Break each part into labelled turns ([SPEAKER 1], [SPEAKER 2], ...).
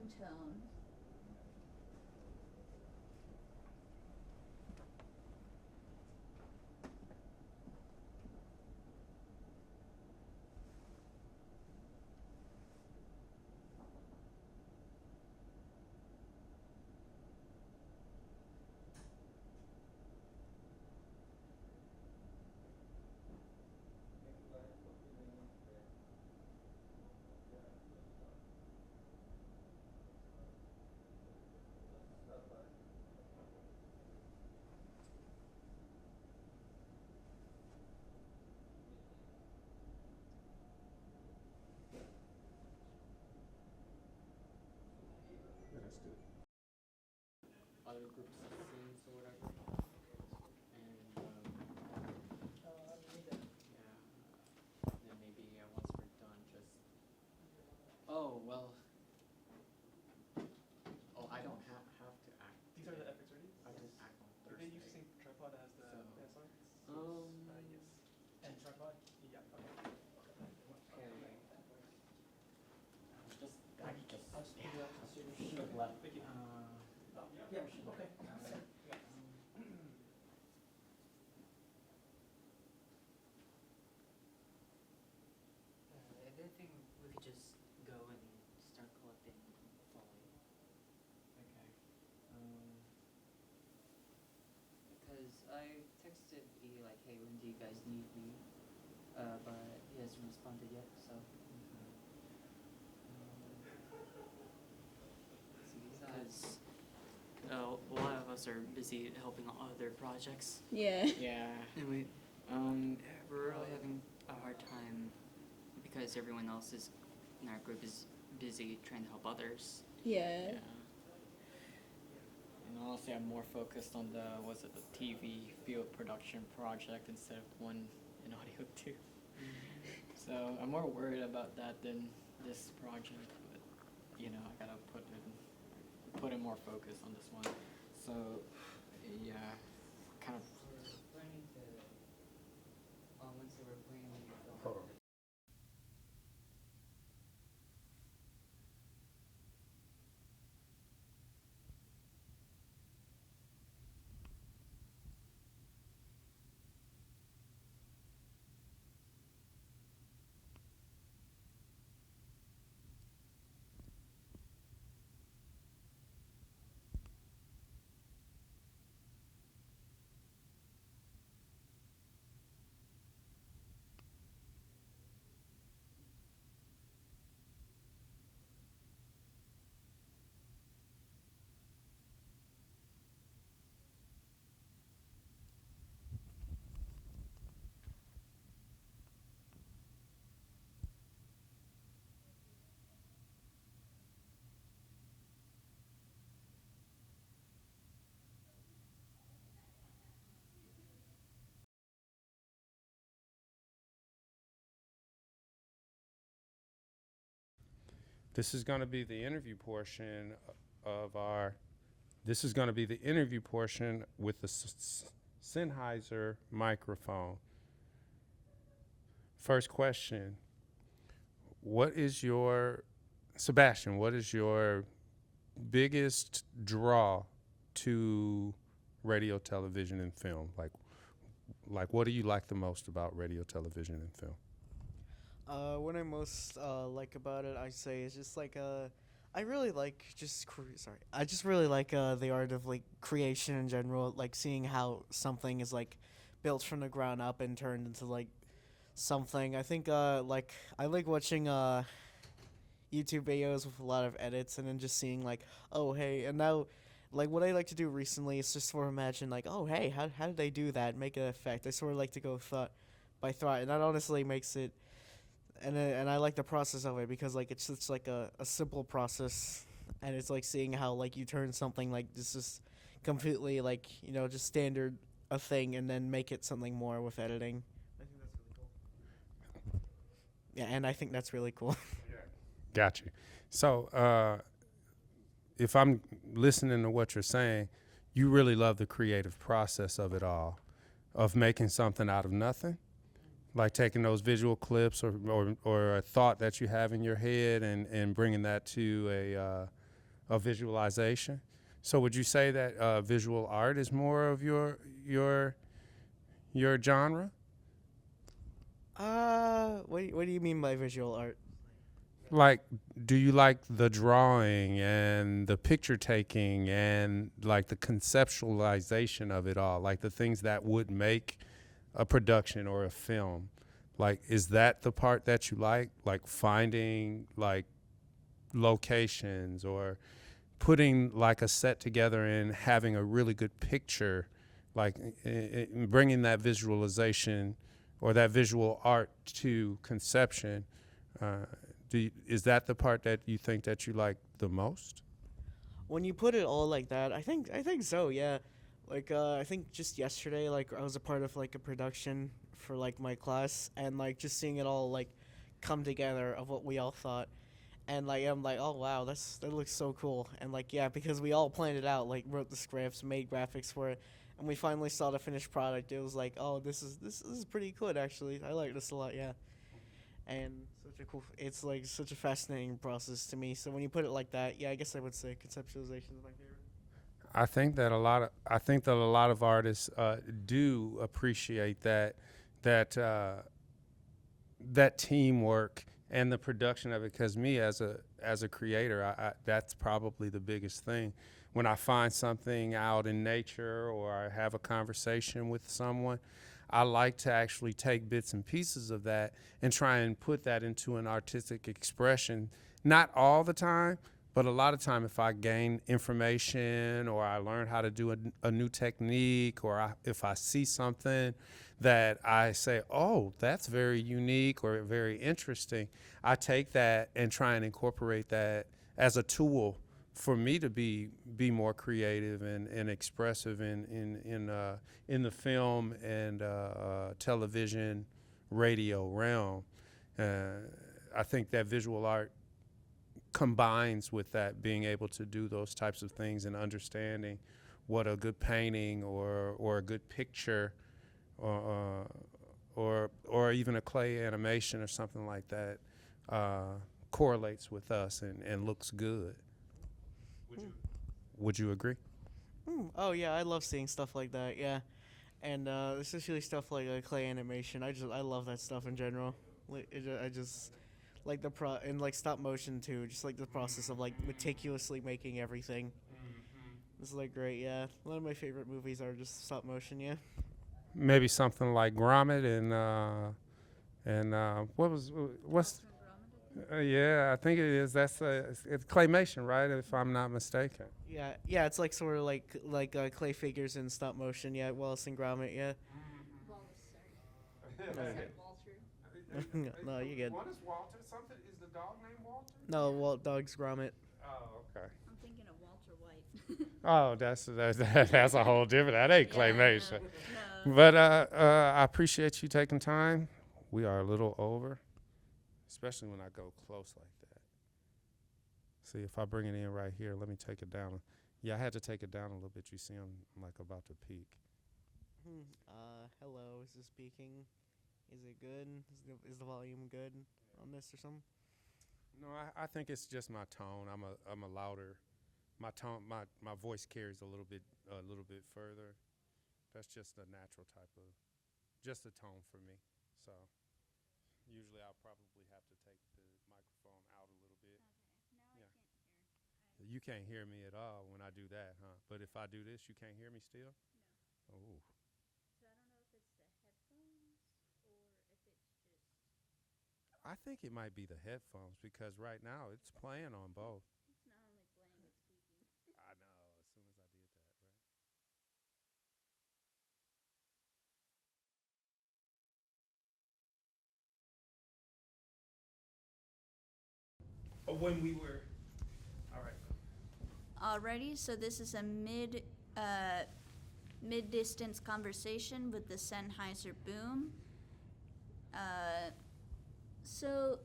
[SPEAKER 1] and Tone.
[SPEAKER 2] Other groups of scenes or whatever. And then maybe once we're done, just I don't have to act.
[SPEAKER 3] These are the FX ready?
[SPEAKER 2] I just act on
[SPEAKER 3] Are
[SPEAKER 2] Thursday.
[SPEAKER 3] they using tripod as the dance line? Yes. And tripod? Yeah. Okay.
[SPEAKER 2] Just I could just
[SPEAKER 3] I'll just pick it up as soon as you
[SPEAKER 2] should have left.
[SPEAKER 3] Thank you.
[SPEAKER 2] Yeah,
[SPEAKER 3] Okay.
[SPEAKER 4] I think we could just go and start collecting fully.
[SPEAKER 2] Okay.
[SPEAKER 4] Because I texted E like, hey, when do you guys need me? But he hasn't responded yet, so. Because a lot of us are busy helping on other projects.
[SPEAKER 1] Yeah.
[SPEAKER 2] Yeah.
[SPEAKER 4] And we're really having a hard time because everyone else in our group is busy trying to help others.
[SPEAKER 1] Yeah.
[SPEAKER 2] And honestly, I'm more focused on the TV field production project instead of one in audio too. So I'm more worried about that than this project, but I gotta put in more focus on this one. So yeah, kind of.
[SPEAKER 4] We're planning to, on Wednesday we're planning to film.
[SPEAKER 5] Hold on. This is going to be the interview portion of our. This is going to be the interview portion with the Sennheiser microphone. First question: What is your, Sebastian? What is your biggest draw to radio, television, and film? Like, what do you like the most about radio, television, and film?
[SPEAKER 6] What I most like about it, I say, is just like I really like I just really like the art of like creation in general, like seeing how something is like built from the ground up and turned into like something. I think like I like watching YouTube videos with a lot of edits and then just seeing like, oh hey, and now like what I like to do recently is just sort of imagine like, oh hey, how did they do that? Make an effect. I sort of like to go thought by thought, and that honestly makes it. And I like the process of it because like it's just like a simple process, and it's like seeing how like you turn something like this is completely like just standard a thing and then make it something more with editing. I think that's really cool. Yeah, and I think that's really cool.
[SPEAKER 5] Got you. So, if I'm listening to what you're saying, you really love the creative process of it all, of making something out of nothing, like taking those visual clips or a thought that you have in your head and bringing that to of visualization. So would you say that visual art is more of your genre?
[SPEAKER 6] What do you mean by visual art?
[SPEAKER 5] Like, do you like the drawing and the picture taking and like the conceptualization of it all, like the things that would make a production or a film? Like, is that the part that you like finding like locations or putting like a set together and having a really good picture, like bringing that visualization or that visual art to conception? Is that the part that you think that you like the most?
[SPEAKER 6] When you put it all like that, I think so, yeah. Like I think just yesterday, like I was a part of like a production for like my class, and like just seeing it all like come together of what we all thought, and like I'm like, oh wow, that looks so cool, and like yeah, because we all planned it out, like wrote the scripts, made graphics for it, and we finally saw the finished product. It was like, oh, this is pretty good actually. I like this a lot, yeah. And it's like such a fascinating process to me. So when you put it like that, yeah, I guess I would say conceptualization is my favorite.
[SPEAKER 5] I think that a lot of artists do appreciate that that teamwork and the production of it. Because me as a creator, that's probably the biggest thing. When I find something out in nature or I have a conversation with someone, I like to actually take bits and pieces of that and try and put that into an artistic expression. Not all the time, but a lot of time if I gain information or I learn how to do a new technique, or if I see something that I say, oh, that's very unique or very interesting, I take that and try and incorporate that as a tool for me to be more creative and expressive in the film and television, radio realm. I think that visual art combines with that, being able to do those types of things and understanding what a good painting or a good picture or even a clay animation or something like that correlates with us and looks good. Would you agree?
[SPEAKER 6] Oh yeah, I love seeing stuff like that. Yeah, and especially stuff like clay animation. I love that stuff in general. I just like and like stop motion too. Just like the process of like meticulously making everything. It's like great. Yeah, one of my favorite movies are just stop motion. Yeah.
[SPEAKER 5] Maybe something like Gromit and what's yeah, I think it is. That's it's claymation, right? If I'm not mistaken.
[SPEAKER 6] Yeah, it's like sort of like clay figures in stop motion. Yeah, Wallace and Gromit. Yeah. No, you good.
[SPEAKER 5] What is Walter? Something is the dog named Walter?
[SPEAKER 6] No, Dog's Gromit.
[SPEAKER 5] Oh, okay.
[SPEAKER 1] I'm thinking of Walter White.
[SPEAKER 5] Oh, that's a whole different. That ain't claymation.
[SPEAKER 1] No.
[SPEAKER 5] But I appreciate you taking time. We are a little over, especially when I go close like that. See, if I bring it in right here, let me take it down. Yeah, I had to take it down a little bit. You see, I'm like about to peak.
[SPEAKER 6] Hello, is this speaking? Is it good? Is the volume good on this or something?
[SPEAKER 5] No, I think it's just my tone. I'm a louder. My tone, my voice carries a little bit further. That's just a natural type of, just a tone for me. So usually I'll probably have to take the microphone out a little bit.
[SPEAKER 1] Okay. Now I can't hear.
[SPEAKER 5] You can't hear me at all when I do that, huh? But if I do this, you can't hear me still?
[SPEAKER 1] No.
[SPEAKER 5] Oh.
[SPEAKER 1] So I don't know if it's the headphones or if it's just.
[SPEAKER 5] I think it might be the headphones because right now it's playing on both.
[SPEAKER 1] It's not only playing, it's speaking.
[SPEAKER 5] I know, as soon as I did that, right? When we were, all right.
[SPEAKER 1] Alrighty, so this is a mid-distance conversation with the Sennheiser Boom. So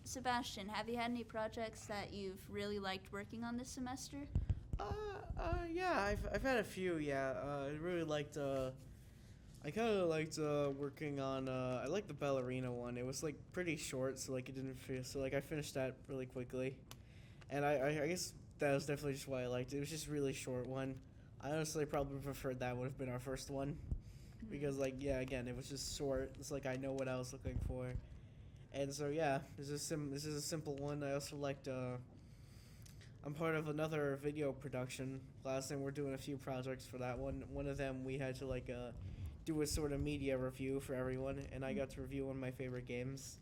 [SPEAKER 1] Sebastian, have you had any projects that you've really liked working on this semester?
[SPEAKER 6] Yeah, I've had a few. Yeah, I really liked. I kind of liked working on. I liked the ballerina one. It was like pretty short, so like it didn't feel. So like I finished that really quickly, And I guess that was definitely just why I liked it. It was just a really short one. I honestly probably preferred that would have been our first one. Because, like, yeah, again, it was just short. It's like I know what I was looking for. And so, yeah, this is a simple one. I also liked, I'm part of another video production class, and we're doing a few projects for that one. One of them, we had to, like, do a sort of media review for everyone, and I got to review one of my favorite games.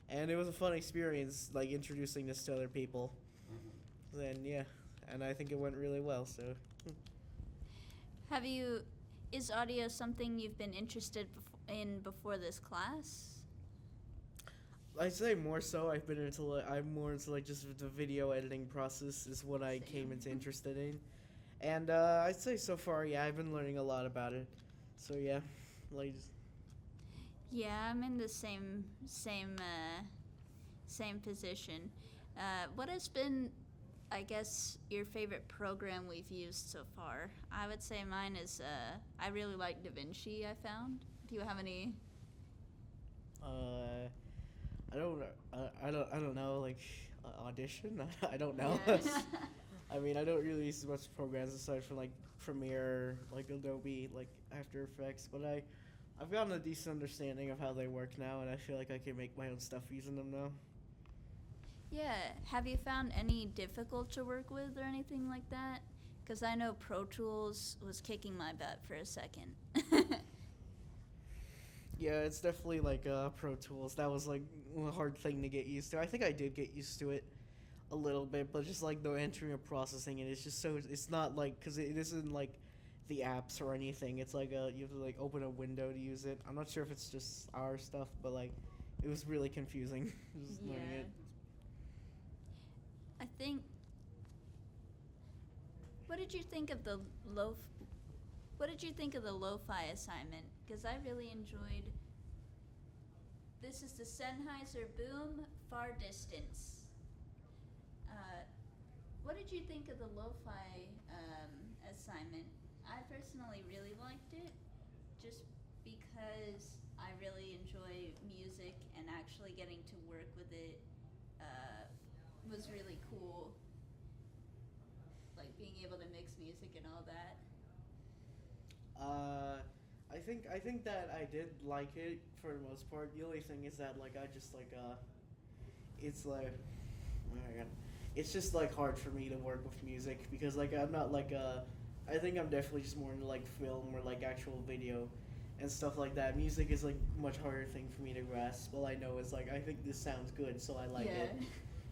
[SPEAKER 6] And it was a fun experience, like, introducing this to other people. And, yeah, and I think it went really well, so...
[SPEAKER 1] Is audio something you've been interested in before this class?
[SPEAKER 6] I'd say more so. I'm more into like just the video editing process is what I came into interested in, and I'd say so far, yeah, I've been learning a lot about it. So yeah, like.
[SPEAKER 1] Yeah, I'm in the same position. What has been, I guess, your favorite program we've used so far? I would say mine is, I really like DaVinci, I found. Do you have any?
[SPEAKER 6] I don't know, like, Audition? I don't know.
[SPEAKER 1] Yeah.
[SPEAKER 6] I mean, I don't really use much programs aside from, like, Premiere, like, Adobe, like, After Effects, but I've gotten a decent understanding of how they work now, and I feel like I can make my own stuff using them now.
[SPEAKER 1] Yeah, have you found any difficult to work with or anything like that? Because I know Pro Tools was kicking my butt for a second.
[SPEAKER 6] Yeah, it's definitely like Pro Tools. That was like a hard thing to get used to. I think I did get used to it a little bit, but just like the entering and processing it, it's just so, it's not like, because it isn't like the apps or anything. It's like you have to like open a window to use it. I'm not sure if it's just our stuff, but like it was really confusing just learning it.
[SPEAKER 1] I think. What did you think of the lo-fi assignment? Because I really enjoyed. This is the Sennheiser Boom Far Distance. What did you think of the lo-fi assignment? I personally really liked it, just because I really enjoy music and actually getting to work with it was really cool. Like being able to mix music and all that.
[SPEAKER 6] I think that I did like it for the most part. The only thing is that like I just like it's like, oh my God, it's just like hard for me to work with music because like I'm not like I think I'm definitely just more into like film or like actual video and stuff like that. Music is like much harder thing for me to grasp. All I know is like I think this sounds good, so I like it.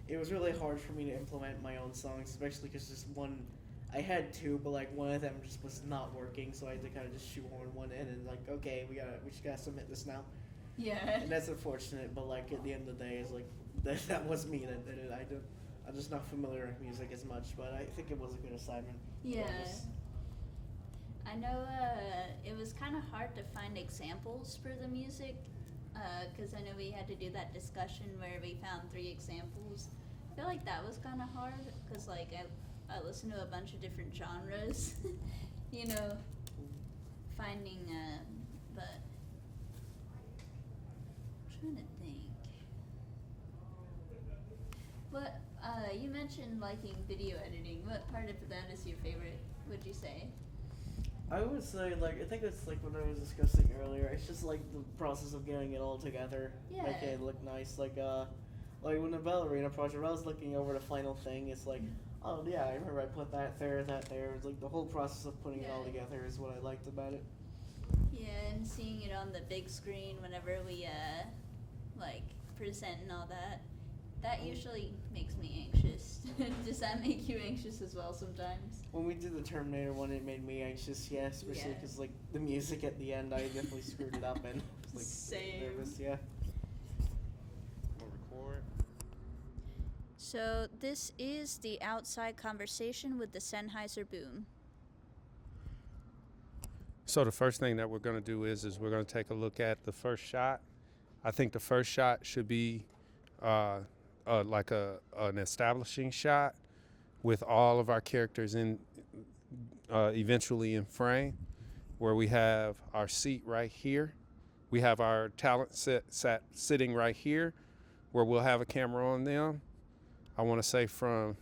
[SPEAKER 6] It was really hard for me to implement my own songs, especially because just one, I had two, but like one of them just was not working, so I had to kind of just shoehorn one in and like, okay, we just gotta submit this now.
[SPEAKER 1] Yeah.
[SPEAKER 6] And that's unfortunate, but like at the end of the day, it's like that was me that did it. I'm just not familiar with music as much, but I think it was a good assignment.
[SPEAKER 1] Yeah. I know it was kind of hard to find examples for the music, because I know we had to do that discussion where we found 3 examples. I feel like that was kind of hard, because like I listen to a bunch of different genres, you know, finding, but I'm trying to think. What, you mentioned liking video editing. What part of that is your favorite, would you say?
[SPEAKER 6] I would say, like, I think it's like what I was discussing earlier. It's just like the process of getting it all together,
[SPEAKER 1] Yeah.
[SPEAKER 6] making it look nice. Like when the ballerina project, when I was looking over the final thing, it's like, oh yeah, I remember I put that there. It's like the whole process of putting it all
[SPEAKER 1] Yeah.
[SPEAKER 6] together is what I liked about it.
[SPEAKER 1] Yeah, and seeing it on the big screen whenever we, like, present and all that, that usually makes me anxious. Does that make you anxious as well sometimes?
[SPEAKER 6] When we did the Terminator one, it made me anxious, yeah, especially
[SPEAKER 1] Yeah.
[SPEAKER 6] because like the music at the end, I definitely screwed it up and was like
[SPEAKER 1] Same.
[SPEAKER 6] nervous, yeah.
[SPEAKER 5] We'll record.
[SPEAKER 1] So this is the outside conversation with the Sennheiser Boom.
[SPEAKER 5] So the first thing that we're going to do is we're going to take a look at the first shot. I think the first shot should be like an establishing shot with all of our characters in eventually in frame, where we have our seat right here. We have our talent sitting right here, where we'll have a camera on them. I want to say from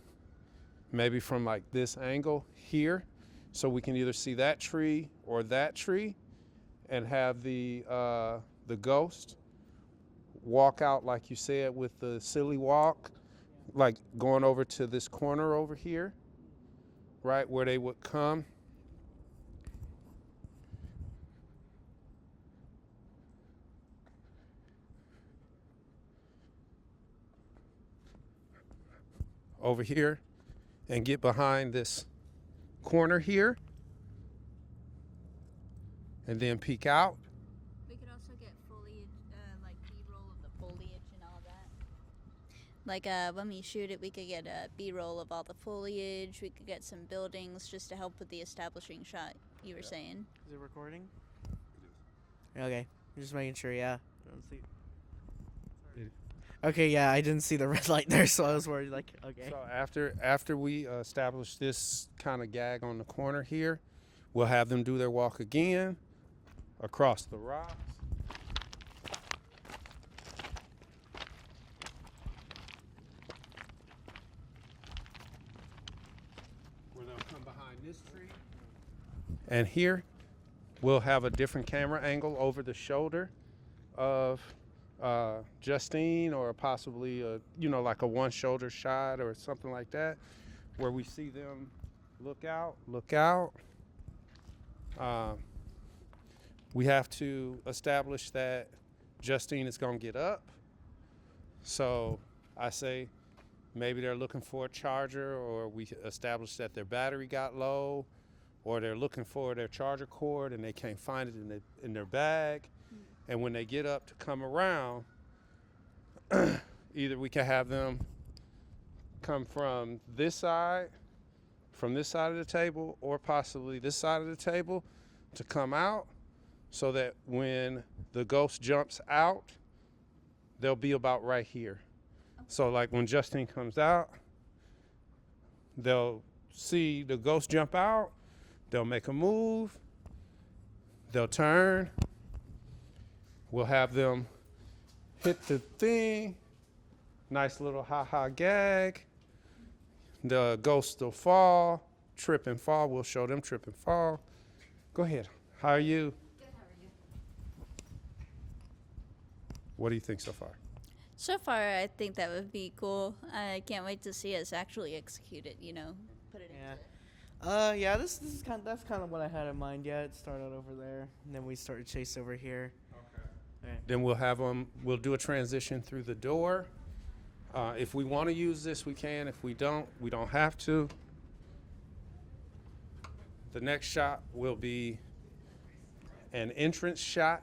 [SPEAKER 5] maybe from like this angle here, so we can either see that tree or that tree, and have the ghost walk out like you said with the silly walk, like going over to this corner over here, right where they would come. Over here and get behind this corner here and then peek out.
[SPEAKER 1] We could also get foliage, like B-roll of the foliage and all that. Like when we shoot it, we could get a B-roll of all the foliage. We could get some buildings just to help with the establishing shot you were saying.
[SPEAKER 6] Is it recording? Okay, just making sure. Yeah. Let's see. Okay, yeah, I didn't see the red light there, so I was worried. Like, okay.
[SPEAKER 5] So after we establish this kind of gag on the corner here, we'll have them do their walk again across the rocks. Where they'll come behind this tree. And here, we'll have a different camera angle over the shoulder of Justine, or possibly like a one shoulder shot or something like that, where we see them look out. We have to establish that Justine is going to get up. So I say maybe they're looking for a charger, or we establish that their battery got low, or they're looking for their charger cord and they can't find it in their bag. And when they get up to come around, either we can have them come from this side of the table, or possibly this side of the table to come out, so that when the ghost jumps out, they'll be about right here. So like when Justine comes out, they'll see the ghost jump out, they'll make a move, they'll turn. We'll have them hit the thing, nice little ha-ha gag. The ghost will fall, trip and fall. We'll show them trip and fall. Go ahead. How are you?
[SPEAKER 1] Good, how are you?
[SPEAKER 5] What do you think so far?
[SPEAKER 1] So far, I think that would be cool. I can't wait to see us actually execute it, put it into
[SPEAKER 6] Yeah, that's kind of what I had in mind. Yeah, it started over there, and then we started chase over here. Okay.
[SPEAKER 5] Then we'll have them, we'll do a transition through the door. If we want to use this, we can. If we don't have to. The next shot will be an entrance shot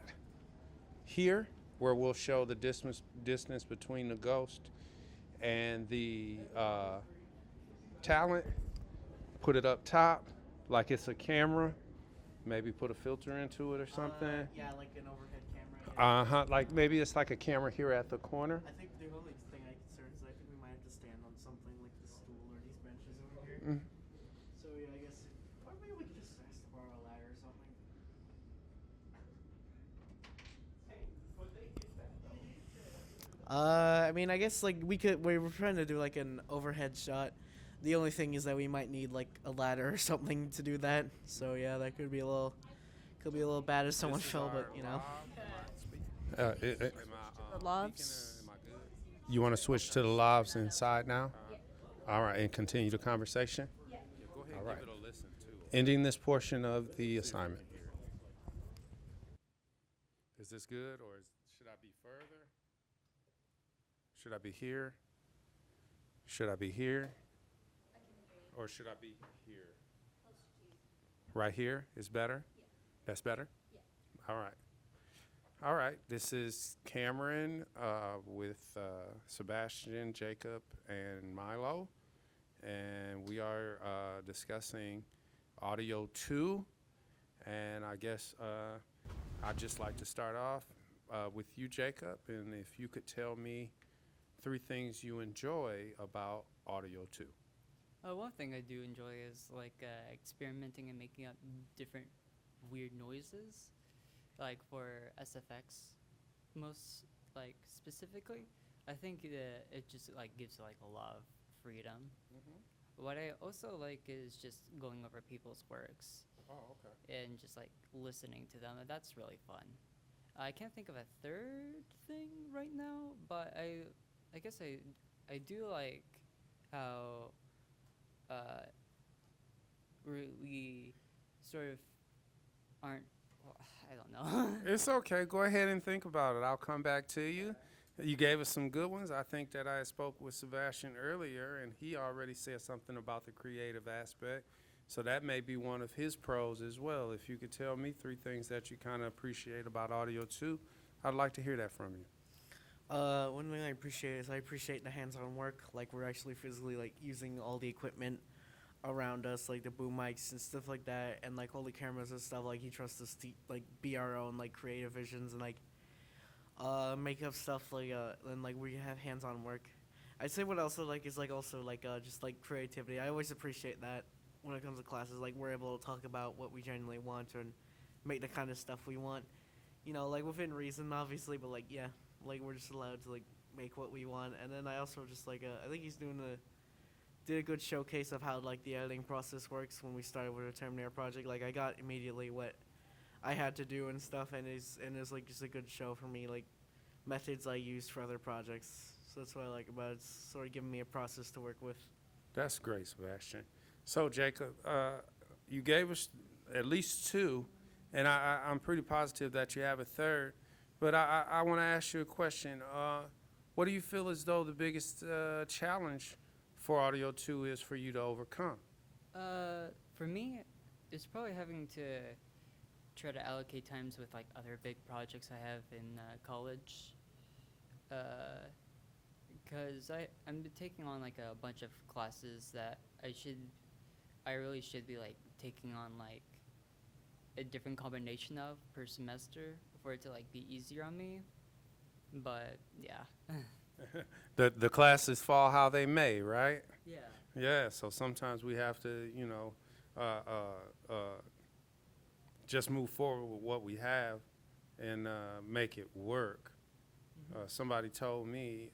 [SPEAKER 5] here, where we'll show the distance between the ghost and the talent. Put it up top like it's a camera. Maybe put a filter into it or something.
[SPEAKER 6] Yeah, like an overhead camera.
[SPEAKER 5] Like maybe it's like a camera here at the corner.
[SPEAKER 6] I think the only thing I'm concerned is I think we might have to stand on something like the stool or these benches over here. So yeah, I guess, or maybe we could just ask to borrow a ladder or something. I mean, I guess like we were trying to do like an overhead shot. The only thing is that we might need like a ladder or something to do that. So yeah, that could be a little bad if someone fell, but
[SPEAKER 1] the lofts.
[SPEAKER 5] You want to switch to the lavs inside now? All right, and continue the conversation?
[SPEAKER 3] Go ahead,
[SPEAKER 5] All right.
[SPEAKER 3] give it a listen too.
[SPEAKER 5] Ending this portion of the assignment. Is this good, or should I be further? Should I be here? Should I be here? Or should I be here? Right here is better? That's better? All right. All right. This is Cameron with Sebastian, Jacob, and Milo. And we are discussing Audio 2. And I guess I'd just like to start off with you, Jacob. And if you could tell me 3 things you enjoy about Audio 2.
[SPEAKER 4] One thing I do enjoy is like experimenting and making up different weird noises, like for SFX, most like specifically. I think that it just like gives like a lot of freedom. what I also like is just going over people's works
[SPEAKER 5] Oh, okay.
[SPEAKER 4] and just like listening to them. And that's really fun. I can't think of a third thing right now, but I guess I do like how uh, we sort of aren't. Well, I don't know.
[SPEAKER 5] It's okay. Go ahead and think about it. I'll come back to you. You gave us some good ones. I think that I spoke with Sebastian earlier, and he already said something about the creative aspect. So that may be one of his pros as well. If you could tell me 3 things that you kind of appreciate about Audio 2, I'd like to hear that from you.
[SPEAKER 6] One thing I appreciate is I appreciate the hands-on work. Like we're actually physically like using all the equipment around us, like the boom mics and stuff like that, and like all the cameras and stuff. Like he trusts us to like be our own like creative visions and like make up stuff like and like we have hands-on work. I'd say what else I like is like also like just like creativity. I always appreciate that when it comes to classes. Like we're able to talk about what we genuinely want and make the kind of stuff we want. You know, like within reason, obviously, but like yeah, like we're just allowed to like make what we want. And then I also just like I think he's did a good showcase of how like the editing process works when we started with the Terminator project. Like I got immediately what I had to do and stuff, and it's like just a good show for me, like methods I used for other projects. So that's what I like about it. It's sort of giving me a process to work with.
[SPEAKER 5] That's great, Sebastian. So, Jacob, you gave us at least 2, and I'm pretty positive that you have a third. But I want to ask you a question. What do you feel as though the biggest challenge for Audio 2 is for you to overcome?
[SPEAKER 4] For me, it's probably having to try to allocate times with like other big projects I have in college. Because I'm taking on like a bunch of classes that I really should be like taking on like a different combination of per semester for it to like be easier on me. But yeah.
[SPEAKER 5] The classes fall how they may, right?
[SPEAKER 4] Yeah.
[SPEAKER 5] Yeah, so sometimes we have to, just move forward with what we have and make it work. Somebody told me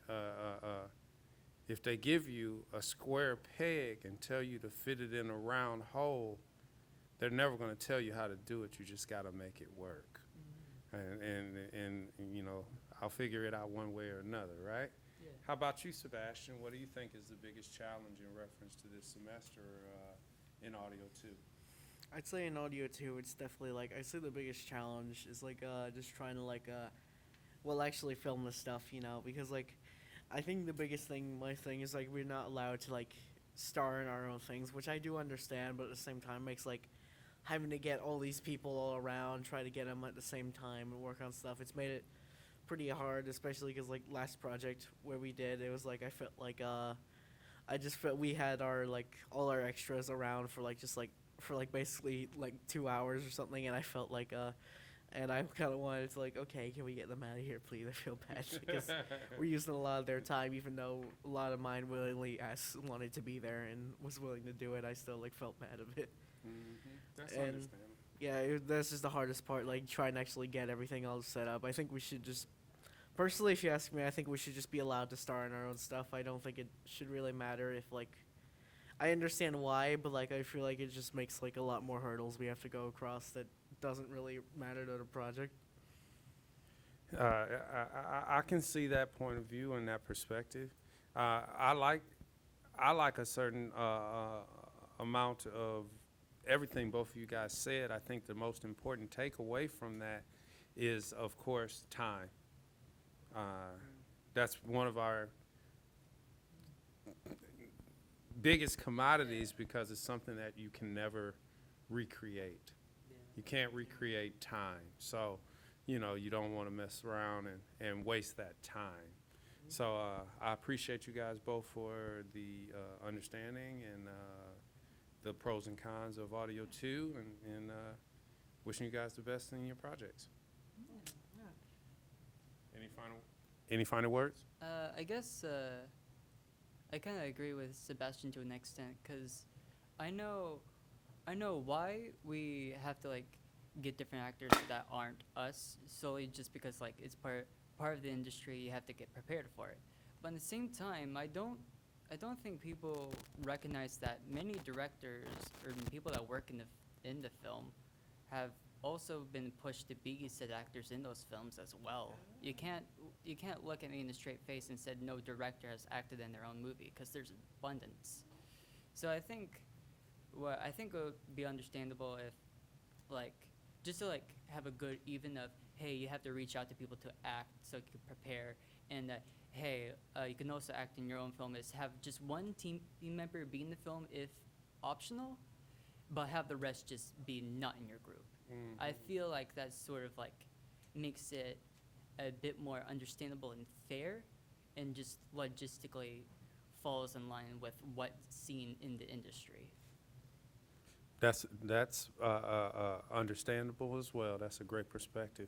[SPEAKER 5] if they give you a square peg and tell you to fit it in a round hole, they're never going to tell you how to do it. You just got to make it work. And I'll figure it out one way or another, right?
[SPEAKER 4] Yeah.
[SPEAKER 5] How about you, Sebastian? What do you think is the biggest challenge in reference to this semester in Audio 2?
[SPEAKER 6] I'd say in Audio 2, it's definitely like I'd say the biggest challenge is like just trying to like actually film this stuff, because like I think the biggest thing my thing is like we're not allowed to like star in our own things, which I do understand, but at the same time makes like having to get all these people all around, try to get them at the same time and work on stuff. It's made it pretty hard, especially because like last project where we did, it was like I felt like I just felt we had our like all our extras around for like just like for like basically like 2 hours or something, and I felt like and I kind of wanted to like, okay, can we get them out of here, please? I feel bad because we're using a lot of their time, even though a lot of mine willingly wanted to be there and was willing to do it. I still like felt bad of it.
[SPEAKER 5] That's
[SPEAKER 6] And
[SPEAKER 5] understandable.
[SPEAKER 6] yeah, this is the hardest part, like trying to actually get everything all set up. I think we should just, personally, if you ask me, I think we should just be allowed to star in our own stuff. I don't think it should really matter if like, I understand why, but like I feel like it just makes like a lot more hurdles we have to go across that doesn't really matter to the project.
[SPEAKER 5] I can see that point of view and that perspective. I like a certain amount of everything both of you guys said. I think the most important takeaway from that is, of course, time. That's one of our biggest commodities because it's something that you can never recreate. You can't recreate time. So, you don't want to mess around and waste that time. So I appreciate you guys both for the understanding and the pros and cons of Audio 2 and wishing you guys the best in your projects. Any final words?
[SPEAKER 4] I guess I kind of agree with Sebastian to an extent because I know why we have to like get different actors that aren't us solely just because like it's part of the industry. You have to get prepared for it. But at the same time, I don't I don't think people recognize that many directors or people that work in the film have also been pushed to be said actors in those films as well. You can't look at me in the straight face and said no director has acted in their own movie, because there's abundance. So I think it would be understandable if, like, just to like have a good even of, hey, you have to reach out to people to act so you can prepare, and that, hey, you can also act in your own film, is have just one team member be in the film if optional, but have the rest just be not in your group. I feel like that sort of like makes it a bit more understandable and fair, and just logistically falls in line with what's seen in the industry.
[SPEAKER 5] That's understandable as well. That's a great perspective.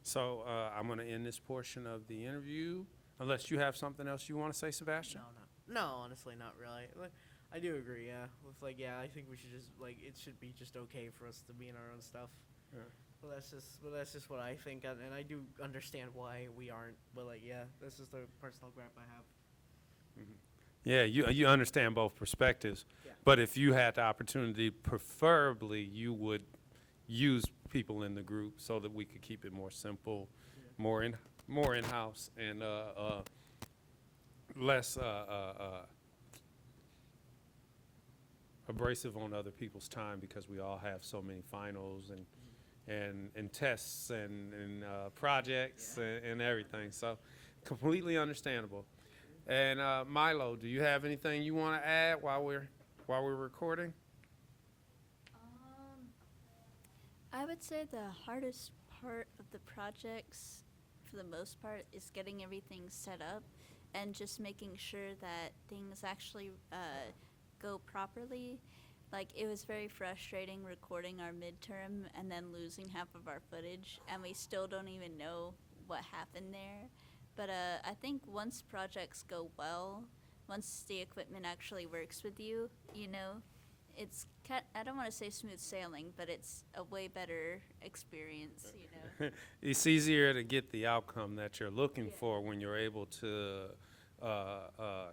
[SPEAKER 5] So I'm going to end this portion of the interview, unless you have something else you want to say, Sebastian.
[SPEAKER 6] No, honestly, not really. I do agree, yeah. With I think we should just it should be just okay for us to be in our own stuff.
[SPEAKER 5] Yeah.
[SPEAKER 6] Well, that's just what I think, and I do understand why we aren't. But that's just the personal grip I have.
[SPEAKER 5] Yeah, you understand both perspectives.
[SPEAKER 6] Yeah.
[SPEAKER 5] But if you had the opportunity, preferably you would use people in the group so that we could keep it more simple, more in-house, and less abrasive on other people's time, because we all have so many finals and tests and projects and everything. So completely understandable. And Milo, do you have anything you want to add while we're recording?
[SPEAKER 1] I would say the hardest part of the projects, for the most part, is getting everything set up and just making sure that things actually go properly. Like, it was very frustrating recording our midterm and then losing half of our footage, and we still don't even know what happened there. But I think once projects go well, once the equipment actually works with you, it's I don't want to say smooth sailing, but it's a way better experience,
[SPEAKER 5] It's easier to get the outcome that you're looking for when you're able to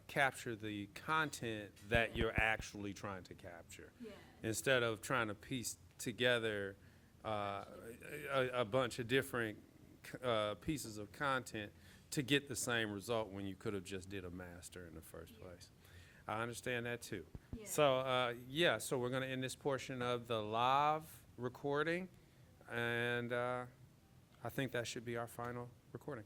[SPEAKER 5] capture the content that you're actually trying to capture, instead of trying to piece together a bunch of different pieces of content to get the same result when you could have just did a master in the first place. I understand that too.
[SPEAKER 1] Yeah.
[SPEAKER 5] So so we're going to end this portion of the live recording, and I think that should be our final recording.